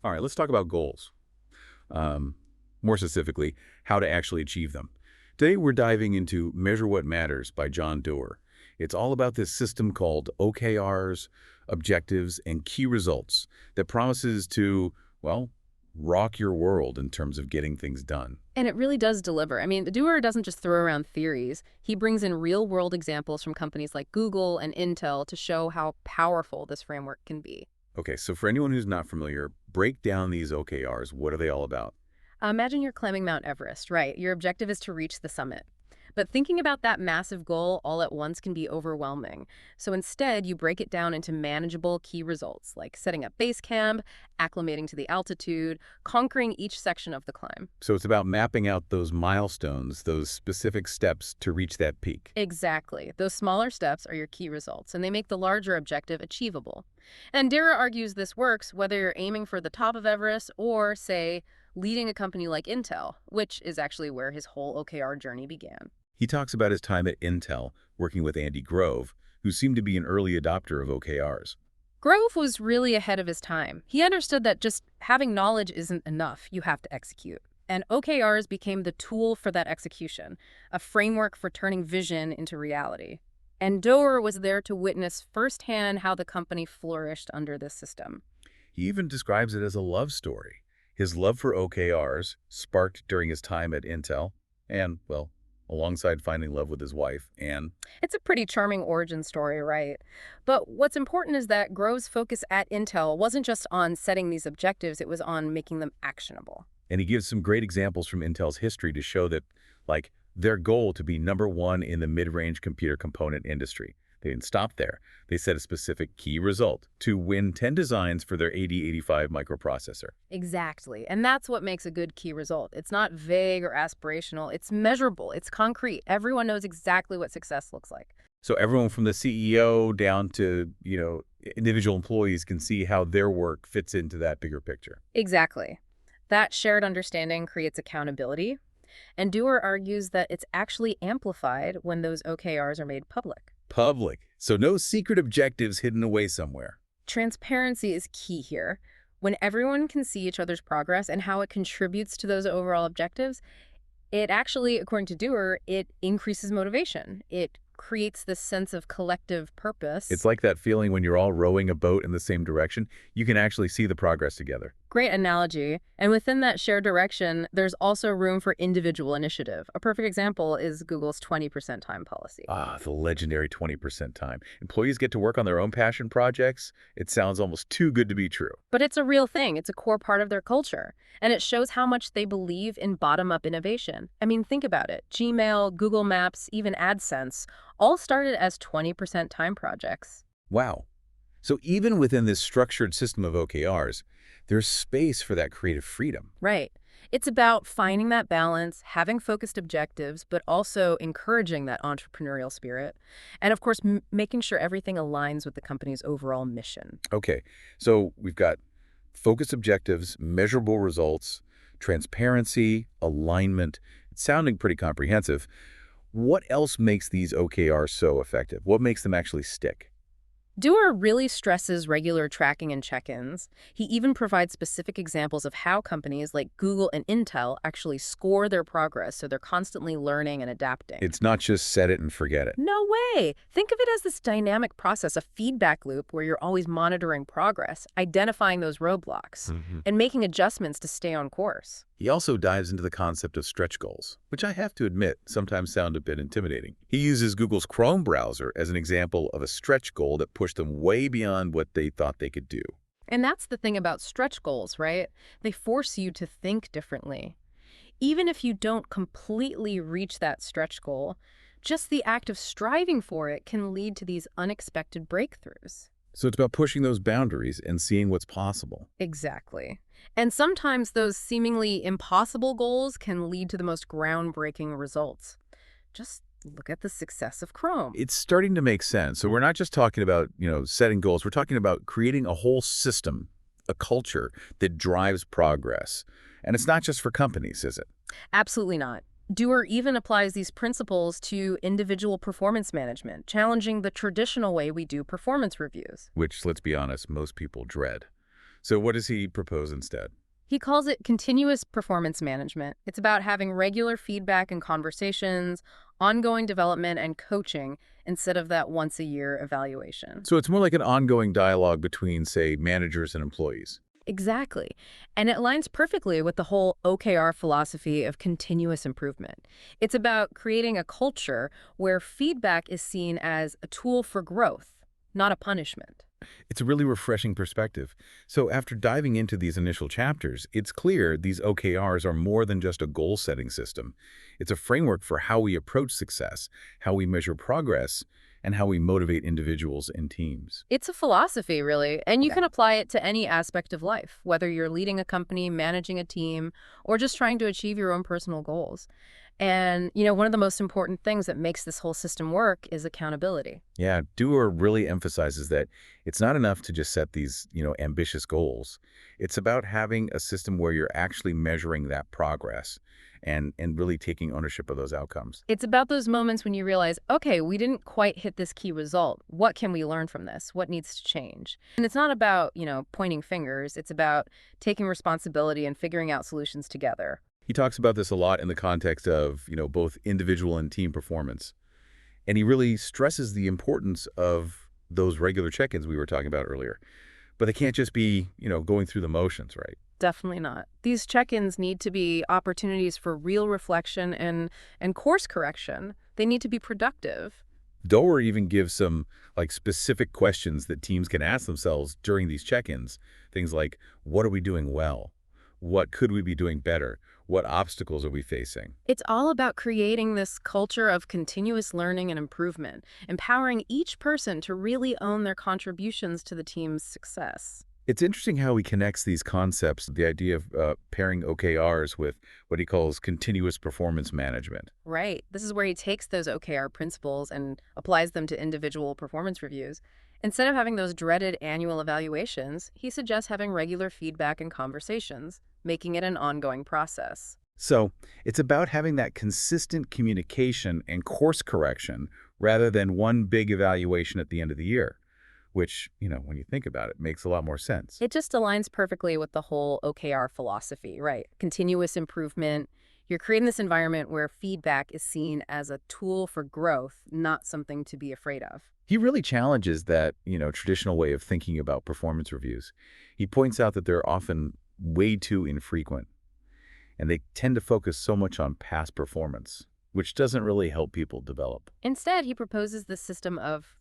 All right, let's talk about goals. Um, More specifically, how to actually achieve them. Today, we're diving into Measure What Matters by John Doerr. It's all about this system called OKRs, objectives, and key results that promises to, well, rock your world in terms of getting things done. And it really does deliver. I mean, the doer doesn't just throw around theories. He brings in real-world examples from companies like Google and Intel to show how powerful this framework can be. Okay, so for anyone who's not familiar, break down these OKRs. What are they all about? Imagine you're climbing Mount Everest, right? Your objective is to reach the summit. But thinking about that massive goal all at once can be overwhelming. So instead, you break it down into manageable key results, like setting up base camp, acclimating to the altitude, conquering each section of the climb. So it's about mapping out those milestones, those specific steps to reach that peak. Exactly. Those smaller steps are your key results, and they make the larger objective achievable. And Dara argues this works whether you're aiming for the top of Everest or, say, leading a company like Intel, which is actually where his whole OKR journey began. He talks about his time at Intel, working with Andy Grove, who seemed to be an early adopter of OKRs. Grove was really ahead of his time. He understood that just having knowledge isn't enough, you have to execute. And OKRs became the tool for that execution, a framework for turning vision into reality. And Doerr was there to witness firsthand how the company flourished under this system. He even describes it as a love story. His love for OKRs, sparked during his time at Intel, and, well, alongside finding love with his wife, Anne. It's a pretty charming origin story, right? But what's important is that Grove's focus at Intel wasn't just on setting these objectives, it was on making them actionable. And he gives some great examples from Intel's history to show that, like, their goal to be #1 in the mid-range computer component industry. They didn't stop there. They set a specific key result to win 10 designs for their 8085 microprocessor. Exactly. And that's what makes a good key result. It's not vague or aspirational. It's measurable. It's concrete. Everyone knows exactly what success looks like. So everyone from the CEO down to, individual employees can see how their work fits into that bigger picture. Exactly. That shared understanding creates accountability. And Doerr argues that it's actually amplified when those OKRs are made public. Public. So no secret objectives hidden away somewhere. Transparency is key here. When everyone can see each other's progress and how it contributes to those overall objectives, it actually, according to Doerr, it increases motivation. It creates this sense of collective purpose. It's like that feeling when you're all rowing a boat in the same direction. You can actually see the progress together. Great analogy. And within that shared direction, there's also room for individual initiative. A perfect example is Google's 20% time policy. Ah, the legendary 20% time. Employees get to work on their own passion projects. It sounds almost too good to be true. But it's a real thing. It's a core part of their culture. And it shows how much they believe in bottom-up innovation. I mean, think about it. Gmail, Google Maps, even AdSense all started as 20% time projects. Wow. So even within this structured system of OKRs, there's space for that creative freedom. Right. It's about finding that balance, having focused objectives, but also encouraging that entrepreneurial spirit. And of course, making sure everything aligns with the company's overall mission. Okay, so we've got focused objectives, measurable results, transparency, alignment. It's sounding pretty comprehensive. What else makes these OKRs so effective? What makes them actually stick? Doerr really stresses regular tracking and check-ins. He even provides specific examples of how companies like Google and Intel actually score their progress, so they're constantly learning and adapting. It's not just set it and forget it. No way! Think of it as this dynamic process, a feedback loop where you're always monitoring progress, identifying those roadblocks, and making adjustments to stay on course. He also dives into the concept of stretch goals, which I have to admit sometimes sound a bit intimidating. He uses Google's Chrome browser as an example of a stretch goal that pushed them way beyond what they thought they could do. And that's the thing about stretch goals, right? They force you to think differently. Even if you don't completely reach that stretch goal, just the act of striving for it can lead to these unexpected breakthroughs. So it's about pushing those boundaries and seeing what's possible. Exactly. And sometimes those seemingly impossible goals can lead to the most groundbreaking results. Just look at the success of Chrome. It's starting to make sense. So we're not just talking about, setting goals. We're talking about creating a whole system, a culture that drives progress. And it's not just for companies, is it? Absolutely not. Doerr even applies these principles to individual performance management, challenging the traditional way we do performance reviews. Which, let's be honest, most people dread. So what does he propose instead? He calls it continuous performance management. It's about having regular feedback and conversations, ongoing development and coaching, instead of that once-a-year evaluation. So it's more like an ongoing dialogue between, say, managers and employees. Exactly. And it aligns perfectly with the whole OKR philosophy of continuous improvement. It's about creating a culture where feedback is seen as a tool for growth, not a punishment. It's a really refreshing perspective. So after diving into these initial chapters, it's clear these OKRs are more than just a goal-setting system. It's a framework for how we approach success, how we measure progress, and how we motivate individuals and teams. It's a philosophy, really, and you can apply it to any aspect of life, whether you're leading a company, managing a team, or just trying to achieve your own personal goals. And, one of the most important things that makes this whole system work is accountability. Yeah, Doerr really emphasizes that it's not enough to just set these, ambitious goals. It's about having a system where you're actually measuring that progress and really taking ownership of those outcomes. It's about those moments when you realize, okay, we didn't quite hit this key result. What can we learn from this? What needs to change? And it's not about, pointing fingers. It's about taking responsibility and figuring out solutions together. He talks about this a lot in the context of, both individual and team performance. And he really stresses the importance of those regular check-ins we were talking about earlier. But they can't just be, going through the motions, right? Definitely not. These check-ins need to be opportunities for real reflection and course correction. They need to be productive. Doerr even gives some specific questions that teams can ask themselves during these check-ins. Things like, what are we doing well? What could we be doing better? What obstacles are we facing? It's all about creating this culture of continuous learning and improvement, empowering each person to really own their contributions to the team's success. It's interesting how he connects these concepts, the idea of pairing OKRs with what he calls continuous performance management. Right. This is where he takes those OKR principles and applies them to individual performance reviews. Instead of having those dreaded annual evaluations, he suggests having regular feedback and conversations, making it an ongoing process. So it's about having that consistent communication and course correction rather than one big evaluation at the end of the year, which, when you think about it, makes a lot more sense. It just aligns perfectly with the whole OKR philosophy, right? Continuous improvement. You're creating this environment where feedback is seen as a tool for growth, not something to be afraid of. He really challenges that, traditional way of thinking about performance reviews. He points out that they're often way too infrequent, and they tend to focus so much on past performance, which doesn't really help people develop. Instead, he proposes this system of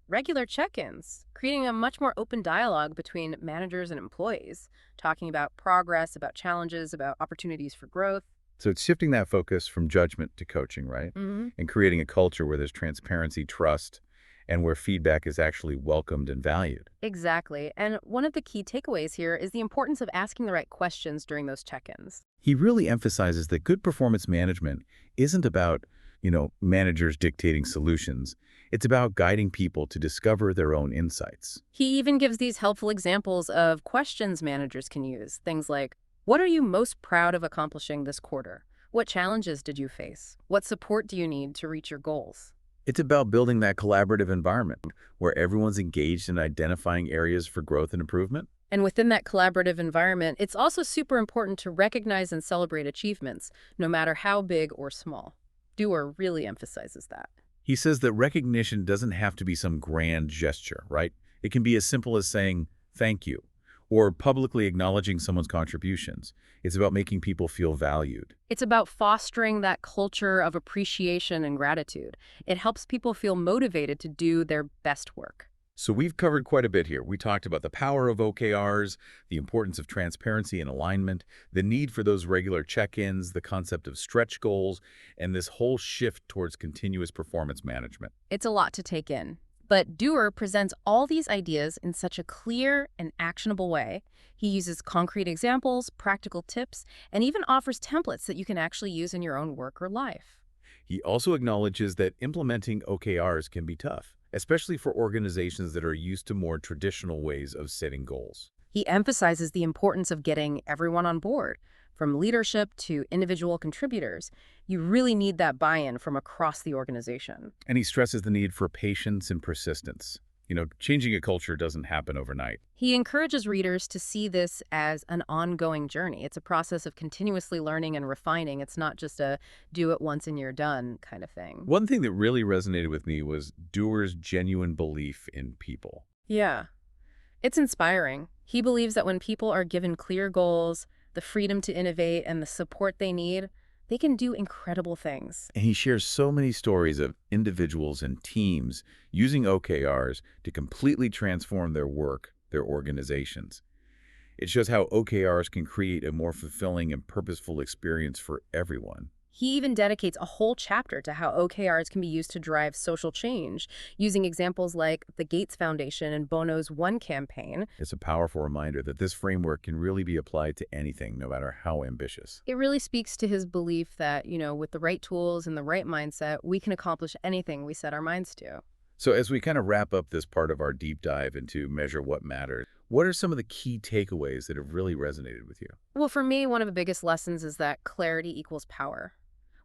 regular check-ins, creating a much more open dialogue between managers and employees, talking about progress, about challenges, about opportunities for growth. So it's shifting that focus from judgment to coaching, right? And creating a culture where there's transparency, trust, and where feedback is actually welcomed and valued. Exactly. And one of the key takeaways here is the importance of asking the right questions during those check-ins. He really emphasizes that good performance management isn't about, managers dictating solutions. It's about guiding people to discover their own insights. He even gives these helpful examples of questions managers can use. Things like, what are you most proud of accomplishing this quarter? What challenges did you face? What support do you need to reach your goals? It's about building that collaborative environment where everyone's engaged in identifying areas for growth and improvement. And within that collaborative environment, it's also super important to recognize and celebrate achievements, no matter how big or small. Doerr really emphasizes that. He says that recognition doesn't have to be some grand gesture, right? It can be as simple as saying, thank you, or publicly acknowledging someone's contributions. It's about making people feel valued. It's about fostering that culture of appreciation and gratitude. It helps people feel motivated to do their best work. So we've covered quite a bit here. We talked about the power of OKRs, the importance of transparency and alignment, the need for those regular check-ins, the concept of stretch goals, and this whole shift towards continuous performance management. It's a lot to take in. But Doerr presents all these ideas in such a clear and actionable way. He uses concrete examples, practical tips, and even offers templates that you can actually use in your own work or life. He also acknowledges that implementing OKRs can be tough, especially for organizations that are used to more traditional ways of setting goals. He emphasizes the importance of getting everyone on board, from leadership to individual contributors. You really need that buy-in from across the organization. And he stresses the need for patience and persistence. Changing a culture doesn't happen overnight. He encourages readers to see this as an ongoing journey. It's a process of continuously learning and refining. It's not just a do it once and you're done kind of thing. One thing that really resonated with me was Doerr's genuine belief in people. Yeah, it's inspiring. He believes that when people are given clear goals, the freedom to innovate, and the support they need, they can do incredible things. And he shares so many stories of individuals and teams using OKRs to completely transform their work, their organizations. It shows how OKRs can create a more fulfilling and purposeful experience for everyone. He even dedicates a whole chapter to how OKRs can be used to drive social change, using examples like the Gates Foundation and Bono's One campaign. It's a powerful reminder that this framework can really be applied to anything, no matter how ambitious. It really speaks to his belief that, with the right tools and the right mindset, we can accomplish anything we set our minds to. So as we kind of wrap up this part of our deep dive into Measure What Matters, what are some of the key takeaways that have really resonated with you? Well, for me, one of the biggest lessons is that clarity equals power.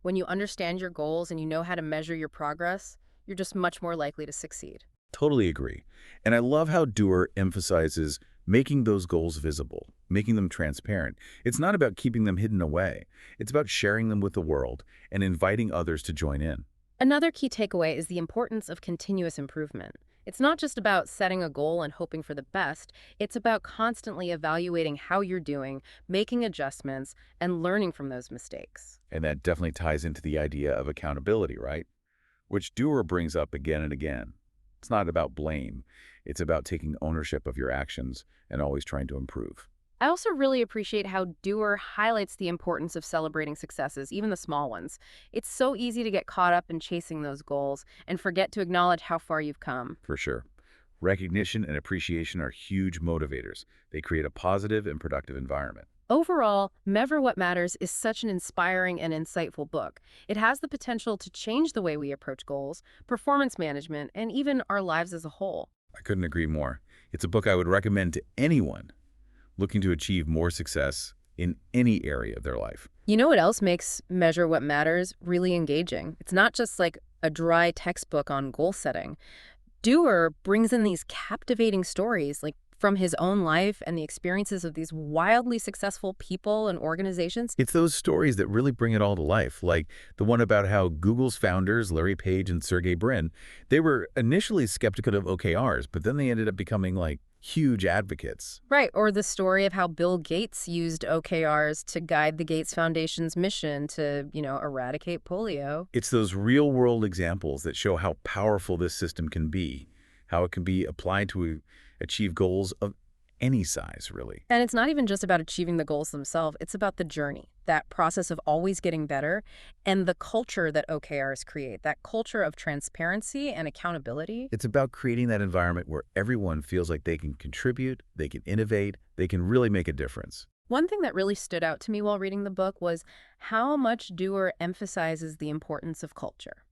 When you understand your goals and you know how to measure your progress, you're just much more likely to succeed. Totally agree. And I love how Doerr emphasizes making those goals visible, making them transparent. It's not about keeping them hidden away. It's about sharing them with the world and inviting others to join in. Another key takeaway is the importance of continuous improvement. It's not just about setting a goal and hoping for the best. It's about constantly evaluating how you're doing, making adjustments, and learning from those mistakes. And that definitely ties into the idea of accountability, right? Which Doerr brings up again and again. It's not about blame. It's about taking ownership of your actions and always trying to improve. I also really appreciate how Doerr highlights the importance of celebrating successes, even the small ones. It's so easy to get caught up in chasing those goals and forget to acknowledge how far you've come. For sure. Recognition and appreciation are huge motivators. They create a positive and productive environment. Overall, Measure What Matters is such an inspiring and insightful book. It has the potential to change the way we approach goals, performance management, and even our lives as a whole. I couldn't agree more. It's a book I would recommend to anyone looking to achieve more success in any area of their life. You know what else makes Measure What Matters really engaging? It's not just like a dry textbook on goal setting. Doerr brings in these captivating stories, like from his own life and the experiences of these wildly successful people and organizations. It's those stories that really bring it all to life, like the one about how Google's founders, Larry Page and Sergey Brin, they were initially skeptical of OKRs, but then they ended up becoming like huge advocates. Right, or the story of how Bill Gates used OKRs to guide the Gates Foundation's mission to, eradicate polio. It's those real-world examples that show how powerful this system can be, how it can be applied to achieve goals of any size, really. And it's not even just about achieving the goals themselves. It's about the journey, that process of always getting better, and the culture that OKRs create, that culture of transparency and accountability. It's about creating that environment where everyone feels like they can contribute, they can innovate, they can really make a difference. One thing that really stood out to me while reading the book was how much Doerr emphasizes the importance of culture.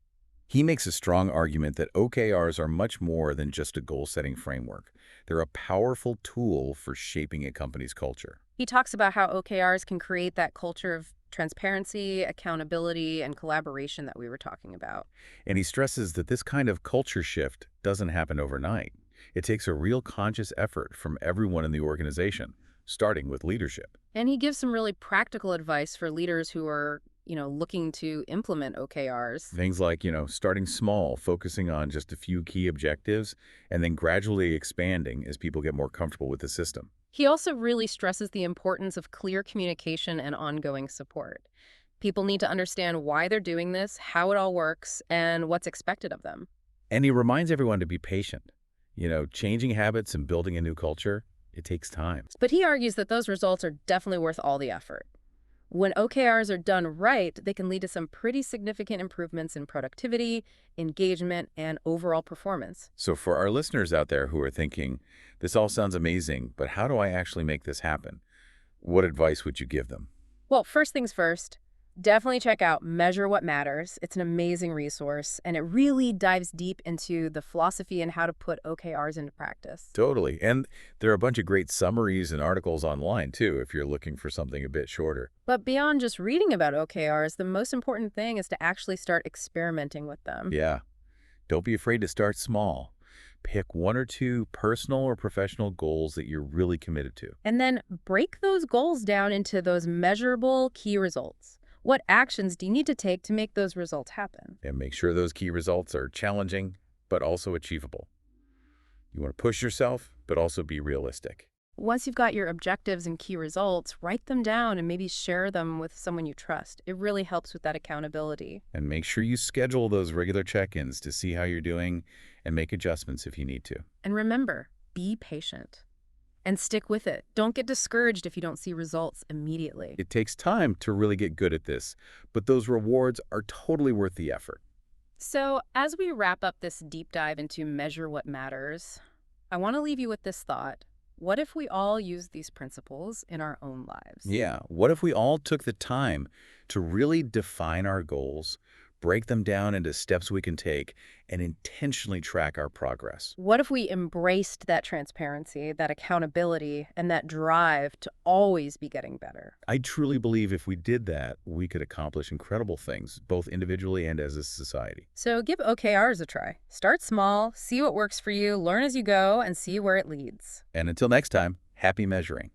He makes a strong argument that OKRs are much more than just a goal-setting framework. They're a powerful tool for shaping a company's culture. He talks about how OKRs can create that culture of transparency, accountability, and collaboration that we were talking about. And he stresses that this kind of culture shift doesn't happen overnight. It takes a real conscious effort from everyone in the organization, starting with leadership. And he gives some really practical advice for leaders who are looking to implement OKRs. Things like, starting small, focusing on just a few key objectives, and then gradually expanding as people get more comfortable with the system. He also really stresses the importance of clear communication and ongoing support. People need to understand why they're doing this, how it all works, and what's expected of them. And he reminds everyone to be patient. Changing habits and building a new culture, it takes time. But he argues that those results are definitely worth all the effort. When OKRs are done right, they can lead to some pretty significant improvements in productivity, engagement, and overall performance. So for our listeners out there who are thinking, this all sounds amazing, but how do I actually make this happen? What advice would you give them? Well, first things first, definitely check out Measure What Matters. It's an amazing resource, and it really dives deep into the philosophy and how to put OKRs into practice. Totally. And there are a bunch of great summaries and articles online, too, if you're looking for something a bit shorter. But beyond just reading about OKRs, the most important thing is to actually start experimenting with them. Yeah. Don't be afraid to start small. Pick one or two personal or professional goals that you're really committed to. And then break those goals down into those measurable key results. What actions do you need to take to make those results happen? And make sure those key results are challenging, but also achievable. You want to push yourself, but also be realistic. Once you've got your objectives and key results, write them down and maybe share them with someone you trust. It really helps with that accountability. And make sure you schedule those regular check-ins to see how you're doing and make adjustments if you need to. And remember, be patient and stick with it. Don't get discouraged if you don't see results immediately. It takes time to really get good at this, but those rewards are totally worth the effort. So, as we wrap up this deep dive into Measure What Matters, I want to leave you with this thought. What if we all use these principles in our own lives? Yeah, what if we all took the time to really define our goals, break them down into steps we can take, and intentionally track our progress? What if we embraced that transparency, that accountability, and that drive to always be getting better? I truly believe if we did that, we could accomplish incredible things, both individually and as a society. So give OKRs a try. Start small, see what works for you, learn as you go, and see where it leads. And until next time, happy measuring.